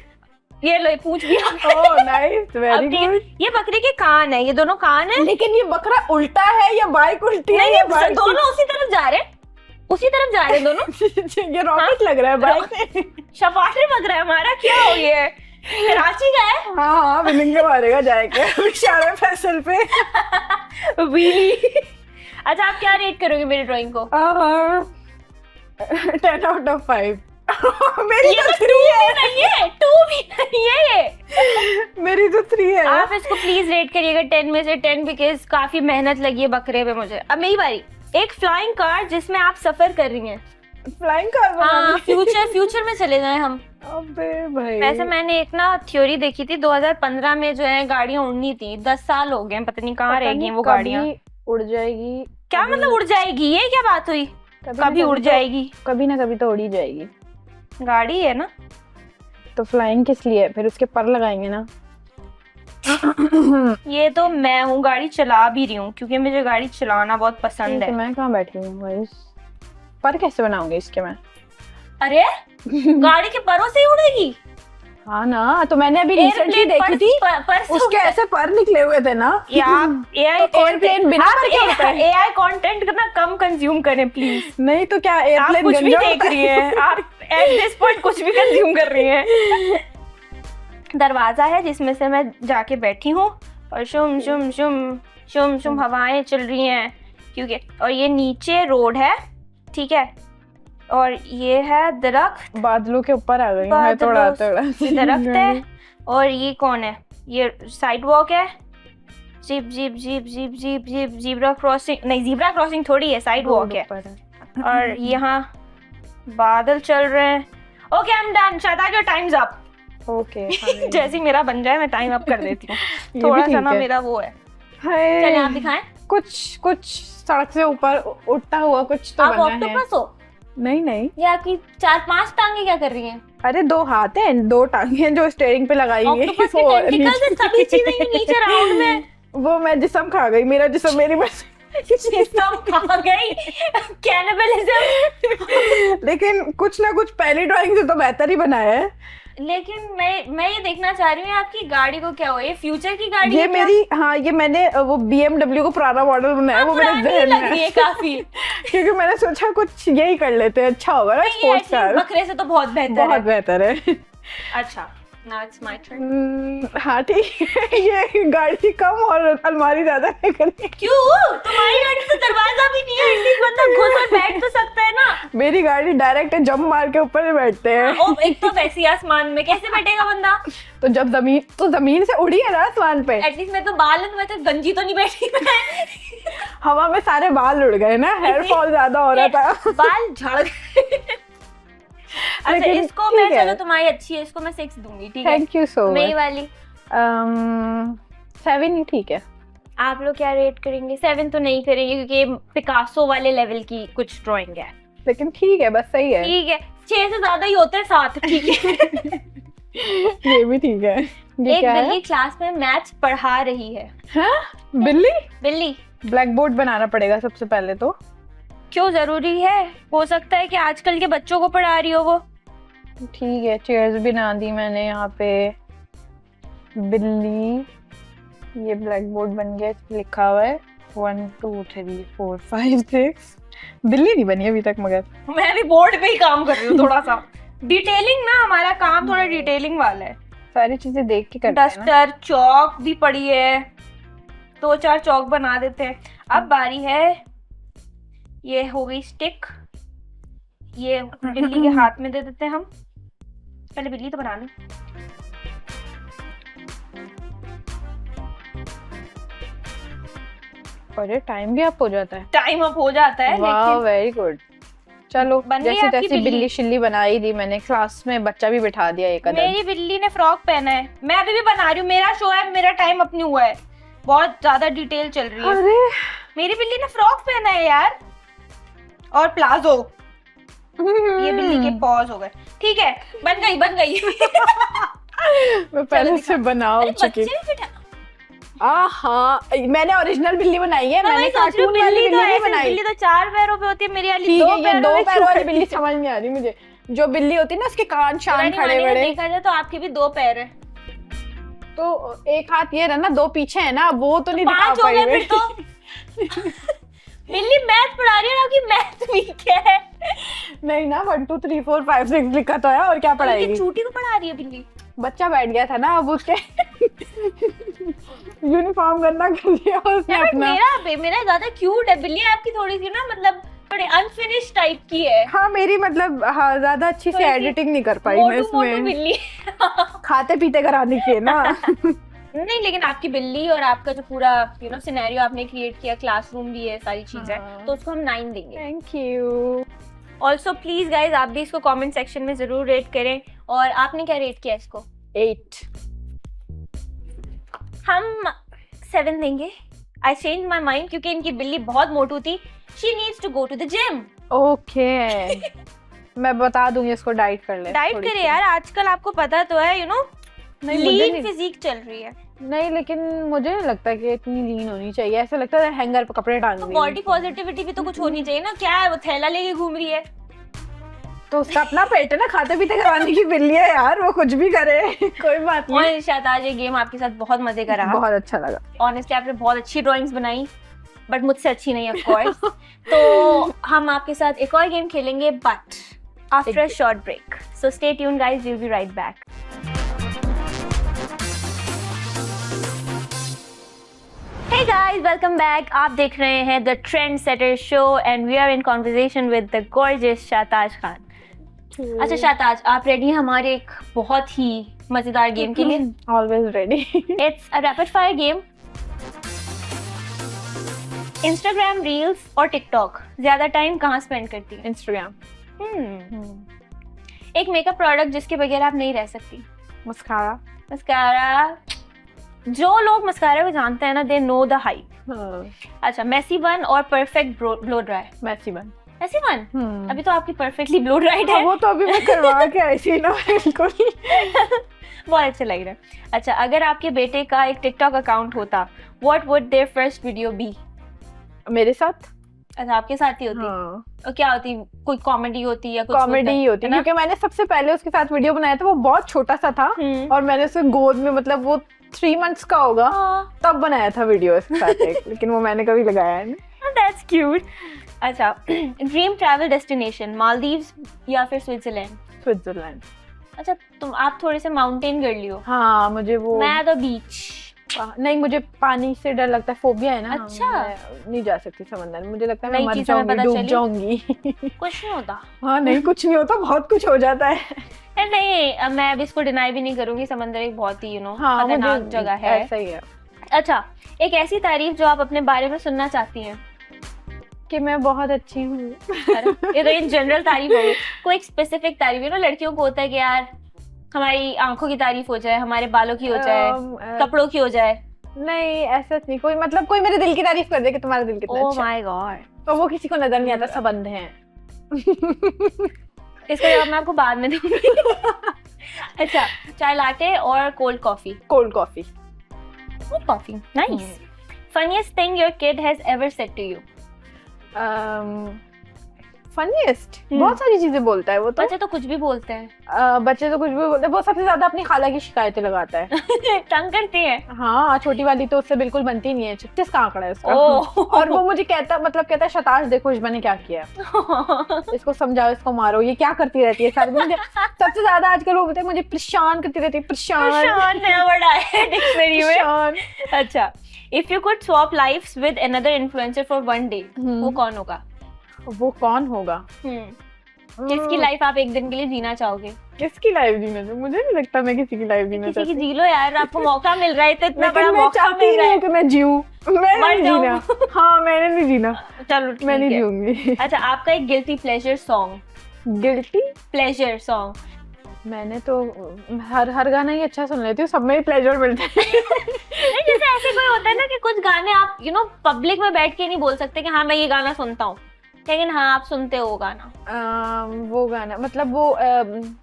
ये लो पूंछ भी। Oh nice, very good. ये बकरे के कान है, ये दोनों कान है। लेकिन ये बकरा उल्टा है या बाइक उल्टी है? ये दोनों उसी तरफ जा रहे हैं, उसी तरफ जा रहे हैं दोनों। ये रॉकेट लग रहा है बाइक। शपाटे बकरा है हमारा, क्या हो गया है? कराची का है। हाँ, बिलिंगे मारेगा जाएगा शारे फैसल पे। व्हीली। अच्छा आप क्या रेट करोगे मेरी ड्राइंग को? 10 out of 5। मेरी ये तो 3 है, 2 भी नहीं है ये। मेरी तो 3 है। आप इसको प्लीज रेट करिएगा 10 में से 10, बिकॉज काफी मेहनत लगी है बकरे पे मुझे। अब मेरी बारी। एक फ्लाइंग कार जिसमें आप सफर कर रही हैं। Flying car? हाँ, फ्यूचर में चले जाएं हम। अबे भाई, वैसे मैंने एक ना थ्योरी देखी थी, 2015 में जो है गाड़ियां उड़नी थी। 10 साल हो गए, पता नहीं कहाँ रह गई वो गाड़ियां। उड़ जाएगी क्या मतलब उड़ जाएगी? ये क्या बात हुई? कभी उड़ जाएगी, कभी ना कभी तो उड़ी जाएगी। गाड़ी है ना, तो फ्लाइंग किस लिए? फिर उसके पर लगाएंगे ना। ये तो मैं हूँ, गाड़ी चला भी रही हूँ क्योंकि मुझे गाड़ी चलाना बहुत पसंद है। मैं कहाँ बैठी हूँ भाई? पर कैसे बनाऊंगी इसके मैं? अरे गाड़ी के परों से ही उड़ेगी? हाँ ना, तो मैंने अभी रिसेंटली देखी थी, उसके ऐसे पर निकले हुए थे ना। एयरप्लेन बिना पर क्या होता है? एआई कंटेंट कितना कम कंज्यूम करें प्लीज। नहीं तो क्या एयरप्लेन कुछ भी देख रही है आप एट दिस पॉइंट, कुछ भी कंज्यूम कर रही हैं। दरवाजा है जिसमें से मैं जाके बैठी हूँ और शुम शुम शुम शुम शुम हवाएं चल रही हैं क्योंकि, और ये नीचे रोड है, ठीक है, और ये है दरख्त। बादलों के ऊपर आ गई है, थोड़ा दरख्त है। और ये कौन है? ये साइड वॉक है। Jeep jeep jeep jeep jeep jeep zebra crossing, नहीं जीब्रा क्रॉसिंग थोड़ी है, साइड वॉक है। और यहाँ बादल चल रहे हैं। Okay I am done. शायद योर टाइम्स अप। ओके जैसे ही मेरा बन जाए मैं टाइम अप कर देती हूँ। भी थोड़ा ठीक सा ना है। मेरा वो है। हाय, चलिए आप दिखाएं। कुछ सड़क से ऊपर उठता हुआ कुछ तो आप बना है। ऑक्टोपस हो? नहीं, ये आपकी 4-5 टांगे क्या कर रही हैं? अरे 2 हाथ हैं, 2 टांगे हैं जो स्टीयरिंग पे लगाई हुई है। ऑक्टोपस के टेंटिकल्स से सभी चीजें ही नीचे राउंड में। वो मैं जिस्म खा गई, मेरा जिस्म मेरी बस। जिस्म खा गई, कैनिबलिज्म। लेकिन कुछ ना कुछ पहली ड्राइंग से तो बेहतर ही बनाया है। लेकिन मैं ये देखना चाह रही हूँ आपकी गाड़ी को क्या हुआ, ये फ्यूचर की गाड़ी ये है क्या? मेरी, हाँ ये मैंने वो BMW को पुराना मॉडल बनाया, वो मेरे पुरानी जहन लग में रही है। है काफी। क्योंकि मैंने सोचा कुछ यही कर लेते हैं, अच्छा होगा ना ये स्पोर्ट्स at least कार। बकरे से तो बहुत बेहतर बहुत है। बेहतर है। अच्छा, now it's my turn। हाँ ठीक है। ये गाड़ी कम और अलमारी ज्यादा है करनी। क्यों? तुम्हारी गाड़ी तो दरवाजा भी नहीं है, एटलीस्ट बंदा घुस और बैठ तो सकता है ना। मेरी गाड़ी डायरेक्ट जंप मार के ऊपर ही बैठते हैं। ओ, एक तो वैसी आसमान में कैसे बैठेगा बंदा? तो जब जमीन से उड़ी है ना आसमान पे, एटलीस्ट मैं तो बाल में तो गंजी तो नहीं बैठी मैं। हवा में सारे बाल उड़ गए ना, हेयर फॉल ज्यादा हो रहा था। बाल झड़ गए। अच्छा, लेकिन इसको मैं, ठीक है। चलो तुम्हारी अच्छी है, इसको मैं 6 दूंगी, ठीक है? थैंक यू सो मेरी मच। वाली 7 ही ठीक है। आप लोग क्या रेट करेंगे? 7 तो नहीं करेंगे क्योंकि ये पिकासो वाले लेवल की कुछ ड्राइंग है। लेकिन ठीक है, बस सही है। ठीक है, 6 से ज्यादा ही होते हैं 7, ठीक है? ये भी ठीक है। ये एक क्या है? बिल्ली क्लास में मैथ्स पढ़ा रही है। हाँ? बिल्ली? बिल्ली ब्लैक बोर्ड बनाना पड़ेगा सबसे पहले तो। क्यों जरूरी है? हो सकता है कि आजकल के बच्चों को पढ़ा रही हो वो। ठीक है, चेयर्स भी बना दी मैंने यहाँ पे। बिल्ली, ये ब्लैक बोर्ड बन गया, लिखा हुआ है 1 2 3 4 5 6। बिल्ली नहीं बनी अभी तक, मगर मैं भी बोर्ड पे ही काम कर रही हूँ थोड़ा सा। डिटेलिंग ना, हमारा काम थोड़ा डिटेलिंग वाला है। सारी चीजें देख के करते हैं ना। डस्टर, चौक भी पड़ी है, 2-4 चौक बना देते हैं। अब बारी है, ये हो गई स्टिक, ये बिल्ली के हाथ में दे देते हैं हम। पहले बिल्ली तो बना ली। और ये टाइम भी अप हो जाता है। टाइम अप हो जाता है, वाह, लेकिन वेरी गुड। चलो, बन गई जैसे आपकी जैसे बिल्ली? बिल्ली शिल्ली बनाई दी मैंने, क्लास में बच्चा भी बिठा दिया एक अदद। मेरी बिल्ली ने फ्रॉक पहना है, मैं अभी भी बना रही हूँ, मेरा शो है, मेरा टाइम अप नहीं हुआ है, बहुत ज्यादा डिटेल चल रही है। अरे मेरी बिल्ली ने फ्रॉक पहना है यार, और प्लाजो। ये बिल्ली के पॉज हो गए। ठीक है, बन गई बन गई। मैं पहले से बनाओ अरे चुकी। बच्चे भी बिठा, हाँ, मैंने ओरिजिनल बिल्ली बनाई है, मैं मैंने वही सोच रही हूँ, कार्टून वाली बिल्ली तो बिल्ली नहीं ऐसे, बनाई। बिल्ली तो 4 पैरों पे होती है, मेरी वाली ठीक 2 है, ये पैरों 2 पे पैरों वाली क्यों बिल्ली करती है? समझ नहीं आ रही मुझे। जो बिल्ली होती है ना, उसके कान शान पुरानी खड़े माने में बड़े, देखा जाए तो आपके भी 2 पैर है, तो एक हाथ ये रहा ना, 2 पीछे है ना, वो तो नहीं दिखा 5 हो पाई गए मैं। फिर तो। बिल्ली मैथ पढ़ा रही है ना, कि मैथ वीक है। नहीं ना, 1 2 3 4 5 6 लिखा तो है, और क्या पढ़ाएगी? ये चूटी को पढ़ा रही है बिल्ली। बच्चा बैठ गया था ना, अब उसके यूनिफॉर्म गंदा कर दिया उसने यार अपना। मेरा ज्यादा क्यूट है, बिल्ली आपकी थोड़ी सी ना, मतलब थोड़ी अनफिनिश टाइप की है। हाँ, मेरी मतलब, हाँ, ज्यादा अच्छी से थोड़ी सी एडिटिंग नहीं कर पाई मैं मोटू मोटू इसमें। बिल्ली। खाते पीते कराने की है ना। नहीं, लेकिन आपकी बिल्ली और आपका जो पूरा सिनेरियो आपने क्रिएट किया, क्लासरूम भी है, सारी चीजें, हाँ। तो उसको हम 9 देंगे। Thank you. Also please guys, आप भी इसको कमेंट सेक्शन में जरूर रेट करें। और आपने क्या रेट किया इसको? 8। हम 7 देंगे। आई चेंज माई माइंड, क्योंकि इनकी बिल्ली बहुत मोटू थी। She needs to go to the gym. Okay. मैं बता दूंगी इसको डाइट कर ले। डाइट थोड़ी करे सी। यार, आजकल आपको पता तो है, नहीं, मुझे लीन नहीं। फिजिक चल रही है। नहीं, लेकिन मुझे नहीं लगता कि इतनी लीन होनी चाहिए, ऐसा लगता है हैंगर पे कपड़े टांग तो दिए। बॉडी पॉजिटिविटी भी तो कुछ होनी चाहिए ना। क्या है वो, थैला लेके घूम रही है? तो उसका अपना पेट है ना, खाते पीते करवाने की बिल्ली है यार, वो कुछ भी करे। कोई बात नहीं। और शायद आज ये गेम आपके साथ बहुत मजे का रहा। बहुत अच्छा लगा। ऑनेस्टली आपने बहुत अच्छी ड्राइंग्स बनाई, बट मुझसे अच्छी नहीं ऑफ कोर्स। तो हम आपके साथ एक और गेम खेलेंगे, but after a short break. So stay tune guys, we will be right back. Hey guys, welcome back. आप देख रहे हैं The Trendsetter Show and we are in conversation with the gorgeous शाताज Khan. अच्छा शाताज, आप रेडी हैं हमारे एक बहुत ही मजेदार गेम के लिए? Always ready. It's a rapid fire game. Instagram reels और टिकटॉक ज्यादा टाइम कहाँ स्पेंड करती है? Instagram. एक मेकअप प्रोडक्ट जिसके बगैर आप नहीं रह सकती? मस्कारा। मस्कारा, जो लोग मस्कारा को जानते हैं ना, दे नो द हाइप। अच्छा, मेसी बन और परफेक्ट ब्लो ड्राई। मैसी बन। मेसी बन, अभी तो आपकी परफेक्टली ब्लो ड्राइड है। वो तो अभी मैं करवा के आई थी ना, बिल्कुल। बहुत अच्छा लग रहा है। अच्छा, अगर आपके बेटे का एक टिकटॉक अकाउंट होता, what would their first video be? मेरे साथ। अच्छा, आपके साथ ही होती? हाँ। और क्या होती? कोई कॉमेडी होती या कुछ? कॉमेडी ही होती, क्योंकि मैंने सबसे पहले उसके साथ वीडियो बनाया था, वो बहुत छोटा सा था और मैंने उसे गोद में, मतलब वो 3 months का होगा, तब बनाया था वीडियो उसके साथ एक, लेकिन वो मैंने कभी लगाया नहीं। That's cute. अच्छा, ड्रीम ट्रैवल डेस्टिनेशन मालदीव्स या फिर स्विट्जरलैंड? स्विट्जरलैंड। अच्छा, आप थोड़े से माउंटेन गर्ल हो। हाँ, मुझे वो, मैं तो बीच। नहीं, मुझे पानी से डर लगता है, फोबिया है ना। अच्छा, मैं नहीं जा सकती समंदर में, मुझे लगता है मैं नई मर चीज़ों में जाऊंगी, पता डूब चली? जाऊंगी। कुछ नहीं होता। हाँ, नहीं कुछ नहीं होता, बहुत कुछ हो जाता है। नहीं, अब मैं अभी इसको डिनाई भी नहीं करूंगी, समंदर एक बहुत ही हाँ, खतरनाक जगह है। ऐसा ही है। अच्छा, एक ऐसी तारीफ जो आप अपने बारे में सुनना चाहती हैं? कि मैं बहुत अच्छी हूँ। ये तो इन जनरल तारीफ हो गई, कोई स्पेसिफिक तारीफ है ना, लड़कियों को होता है कि यार हमारी आंखों की तारीफ हो जाए, हमारे बालों की हो जाए, कपड़ों की हो जाए। नहीं, ऐसा नहीं, कोई मतलब कोई मेरे दिल की तारीफ कर दे कि तुम्हारा दिल कितना ओह अच्छा है। माय गॉड, तो वो किसी को नजर नहीं आता, सब अंधे हैं। इसका जवाब मैं आपको बाद में दूंगी। अच्छा, चाय लाटे और cold coffee? Cold coffee. Cold coffee, nice. Funniest thing your kid has ever said to you? Funniest, बहुत सारी चीजें बोलता है वो तो। बच्चे तो कुछ भी बोलते हैं। बच्चे तो कुछ भी बोलते हैं, वो सबसे ज्यादा अपनी खाला की शिकायतें लगाता है। तंग करती है। हाँ, छोटी वाली तो उससे बिल्कुल बनती नहीं है, 36 का आंकड़ा है उसका। ओह। और वो मुझे कहता है शताश देखो इश्बा ने क्या किया, इसको समझाओ, इसको मारो, ये क्या करती रहती है सारा दिन। सबसे ज्यादा आजकल वो बोलते हैं मुझे परेशान करती रहती है, परेशान नया वर्ड आया है डिक्शनरी में। परेशान। अच्छा, if you could swap lives with another influencer for one day, वो कौन होगा? वो कौन होगा? किसकी लाइफ आप एक दिन के लिए जीना चाहोगे? किसकी लाइफ जीना चाहिए? मुझे नहीं लगता मैं किसी की लाइफ जीना किसी चाहती। की जी लो यार, आपको मौका मिल रहा है, तो इतना बड़ा लेकिन मैं मौका चाहती मिल रहा नहीं है। हूँ कि मैं जीऊं, मैंने मर नहीं जाऊं। जीना। हाँ, मैंने नहीं जीना, चलो ठीक मैं नहीं है। जीऊंगी। अच्छा, आपका एक guilty pleasure song? Guilty pleasure song? मैंने तो हर गाना ही अच्छा सुन लेती हूँ, सब में ही प्लेजर मिलता है। नहीं, जैसे ऐसे कोई होता है ना कि कुछ गाने आप पब्लिक में बैठ के नहीं बोल सकते कि हाँ मैं ये गाना सुनता हूँ, लेकिन हाँ आप सुनते हो गाना। वो गाना मतलब वो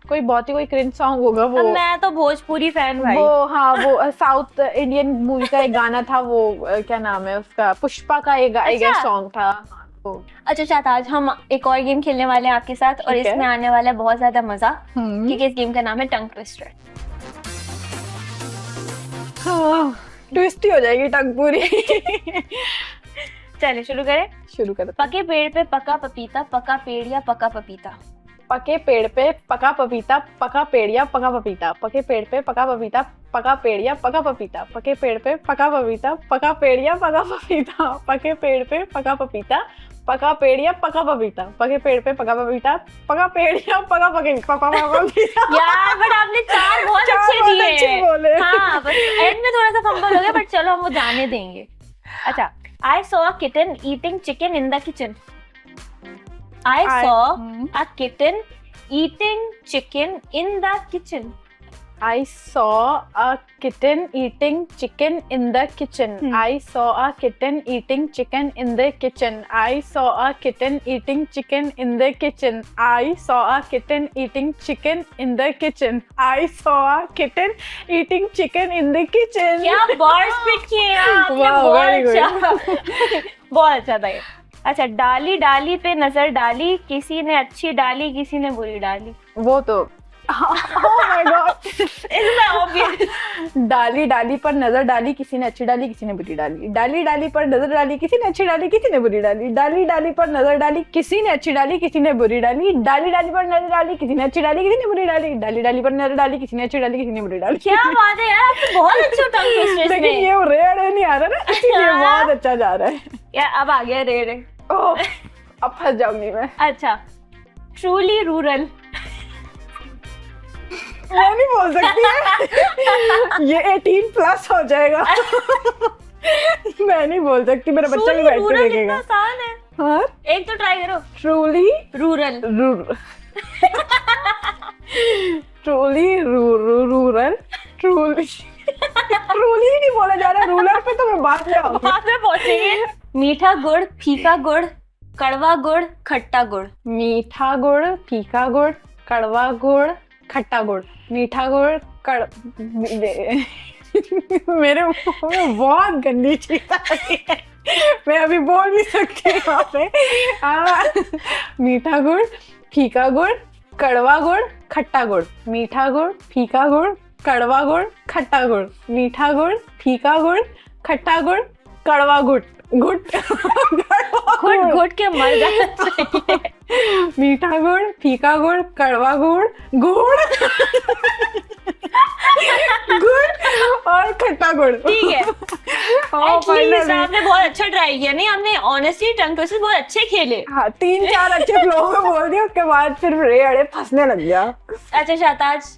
कोई बहुत ही कोई क्रिंज सॉन्ग होगा वो। अब मैं तो भोजपुरी फैन भाई। वो हाँ, वो साउथ इंडियन मूवी का एक गाना था, वो क्या नाम है उसका, पुष्पा का एक सॉन्ग था। अच्छा शाहताज, हम एक और गेम खेलने वाले हैं आपके साथ, और इसमें आने वाला है बहुत ज्यादा मजा, क्योंकि इस गेम का नाम है टंग ट्विस्टर। ट्विस्ट ही हो जाएगी टंग पूरी। चलिए शुरू करें। शुरू कर। पके पेड़ पे पका पपीता, पका पेड़ या पका पपीता? पके पेड़ पे पका पपीता, पका पेड़ या पका पपीता? पके पेड़ पे पका पपीता, पका पेड़ या पका पपीता? पके पेड़ पे पका पपीता, पका पेड़ या पका पपीता? पके पेड़ पे पका पपीता, पका पेड़ या पका पपीता? पके पेड़ पे पका पपीता, पका पेड़ या पका पपीता? यार बट आपने चार बहुत अच्छे दिए। हाँ, बस एंड में थोड़ा सा फंबल हो गया, बट चलो हम वो जाने देंगे। अच्छा, I saw a kitten eating chicken in the kitchen. I saw a kitten eating chicken in the kitchen. I saw a kitten eating chicken in the kitchen. I saw a kitten eating chicken in the kitchen. I saw a kitten eating chicken in the kitchen. I saw a kitten eating chicken in the kitchen. I saw a kitten eating chicken in the kitchen. क्या बार spit किए आपने, बहुत अच्छा। बहुत अच्छा था ये। अच्छा, डाली डाली पे नजर डाली, किसी ने अच्छी डाली किसी ने बुरी डाली। वो तो oh my God, इसमें obvious। डाली डाली पर नजर डाली, किसी ने अच्छी डाली किसी ने बुरी डाली। डाली डाली पर नजर डाली, किसी ने अच्छी डाली किसी ने बुरी डाली। डाली डाली पर नजर डाली, किसी ने अच्छी डाली किसी ने बुरी डाली। डाली डाली पर नजर डाली, किसी ने अच्छी डाली किसी ने बुरी डाली। डाली डाली पर नजर डाली, किसी ने अच्छी डाली किसी ने बुरी डाली। क्या बात है यार, आपको बहुत अच्छा टंग ट्विस्टर। लेकिन ये रेड नहीं आ रहा ना, इसलिए बहुत अच्छा जा रहा है यार। अब आ गया रेड। ओह, अब फंस जाऊंगी मैं। अच्छा, ट्रूली रूरल? मैं नहीं बोल सकती है, ये 18+ हो जाएगा। मैं नहीं बोल सकती, मेरा बच्चा भी बैठ के देखेगा। आसान है। हाँ, एक तो ट्राई करो। Truly rural. Truly rural, truly नहीं बोला जा रहा, रूरल पे तो मैं बाद में आऊंगी। बाद में पहुंचेंगे। मीठा गुड़, फीका गुड़, कड़वा गुड़, खट्टा गुड़। मीठा गुड़, फीका गुड़, कड़वा गुड़, खट्टा गुड़। मीठा गुड़, मेरे मुंह में बहुत गंदी चीज आ रही है, मैं अभी बोल नहीं सकती वहाँ पे। मीठा गुड़, फीका गुड़, कड़वा गुड़, खट्टा गुड़। मीठा गुड़, फीका गुड़, कड़वा गुड़, खट्टा गुड़। मीठा गुड़, फीका गुड़, खट्टा गुड़, कड़वा गुड़। घुट घुट के मर जाना चाहिए। मीठा गुड़, फीका गुड़, कड़वा गुड़, गुड़ और खट्टा गुड़। ठीक है। At least आपने बहुत अच्छा ट्राई किया। नहीं, आपने ऑनेस्टली टंग ट्विस्टर बहुत अच्छे खेले। हाँ, 3-4 अच्छे फ्लो में बोल दिया, उसके बाद फिर रे अड़े फंसने लग गया। अच्छा शाहताज,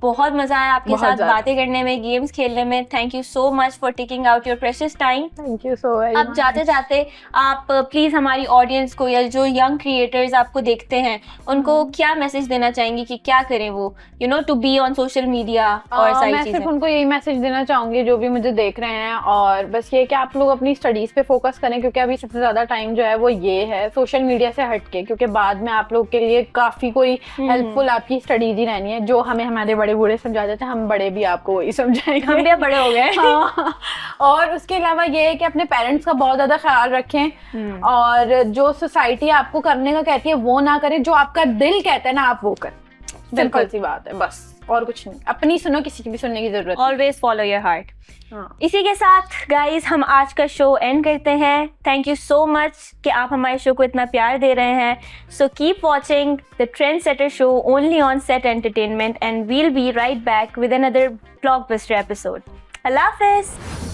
बहुत मजा आया आपके साथ बातें करने में, गेम्स खेलने में। Thank you so much for taking out your precious time. Thank you so very. अब जाते जाते आप प्लीज हमारी ऑडियंस को या जो यंग क्रिएटर्स आपको देखते हैं उनको क्या मैसेज देना चाहेंगे कि क्या करें वो, you know, to be on social media और सारी मैं चीजें? सिर्फ उनको यही मैसेज देना चाहूंगी जो भी मुझे देख रहे हैं, और बस ये कि आप लोग अपनी स्टडीज पे फोकस करें, क्योंकि अभी सबसे ज्यादा टाइम जो है वो ये है सोशल मीडिया से हटके, क्योंकि बाद में आप लोग के लिए काफी कोई हेल्पफुल आपकी स्टडीज ही रहनी है। जो हमें हमारे बड़े बूढ़े समझा देते हैं, हम बड़े भी आपको वही समझाएंगे। हम भी बड़े हो गए। हाँ। और उसके अलावा ये है कि अपने पेरेंट्स का बहुत ज्यादा ख्याल रखें, और जो सोसाइटी आपको करने का कहती है वो ना करें, जो आपका दिल कहता है ना आप वो करें। सिंपल सी बात है, बस और कुछ नहीं। अपनी सुनो, किसी की भी सुनने की जरूरत। Always follow your heart. हाँ। इसी के साथ गाइज हम आज का शो एंड करते हैं। थैंक यू सो मच कि आप हमारे शो को इतना प्यार दे रहे हैं। So keep watching the trend setter show only on set entertainment, and we'll be right back with another blockbuster episode. Allah Hafiz.